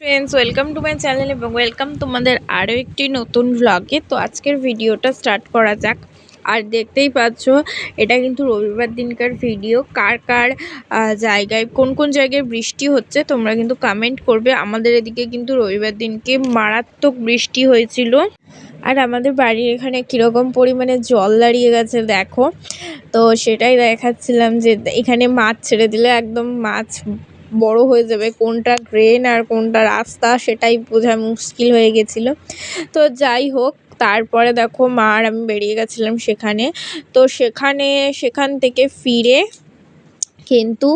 Friends, welcome to my channel এবং welcome তোমাদের আরও একটি নতুন ভ্লগে। তো আজকের ভিডিওটা স্টার্ট করা যাক। আর দেখতেই পাচ্ছ, এটা কিন্তু রবিবার দিনকার ভিডিও। কার কার জায়গায় কোন কোন জায়গায় বৃষ্টি হচ্ছে তোমরা কিন্তু কমেন্ট করবে। আমাদের এদিকে কিন্তু রবিবার দিনকে মারাত্মক বৃষ্টি হয়েছিল। আর আমাদের বাড়ির এখানে কীরকম পরিমাণে জল দাঁড়িয়ে গেছে দেখো। তো সেটাই দেখাচ্ছিলাম যে এখানে মাছ ছেড়ে দিলে একদম মাছ বড় হয়ে যাবে, কোনটা ড্রেন আর কোনটা রাস্তা সেটাই বোঝা মুশকিল হয়ে গেছিলো। তো যাই হোক, তারপরে দেখো মা আর আমি বেরিয়ে গেছিলাম সেখানে। তো সেখান থেকে ফিরে কিন্তু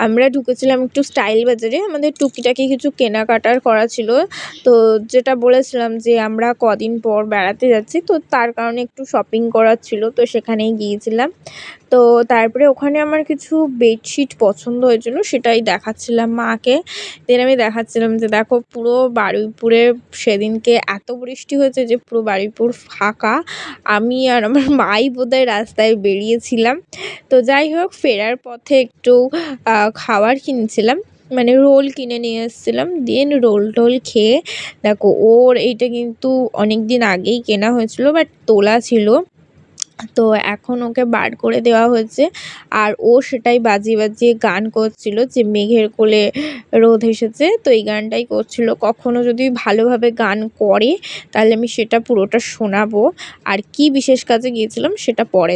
আমরা ঢুকেছিলাম একটু স্টাইল বাজারে। আমাদের টুকিটাকি কিছু কেনাকাটার করা ছিল। তো যেটা বলেছিলাম যে আমরা কদিন পর বেড়াতে যাচ্ছি, তো তার কারণে একটু শপিং করার ছিল, তো সেখানেই গিয়েছিলাম। তো তারপরে ওখানে আমার কিছু বেডশিট পছন্দ হয়েছিল, সেটাই দেখাচ্ছিলাম মাকে। দেন আমি দেখাচ্ছিলাম যে দেখো পুরো বারুইপুরে সেদিনকে এত বৃষ্টি হয়েছে যে পুরো বারুইপুর ফাঁকা। আমি আর আমার মাই বোধহয় রাস্তায় বেরিয়েছিলাম। তো যাই হোক, ফেরার পথে একটু খাবার কিনেছিলাম, মানে রোল কিনে নিয়ে এসেছিলাম। দেন রোল টোল খেয়ে দেখো, ওর এইটা কিন্তু অনেক দিন আগেই কেনা হয়েছিল, বাট তোলা ছিল। তো এখন ওকে বার করে দেওয়া হয়েছে, আর ও সেটাই বাজিয়ে বাজিয়ে গান করছিল যে মেঘের কোলে রোদ এসেছে। তো এই গানটাই করছিল। কখনো যদি ভালোভাবে গান করে তাহলে আমি সেটা পুরোটা শোনাবো। আর কি বিশেষ কাজে গিয়েছিলাম সেটা পরে।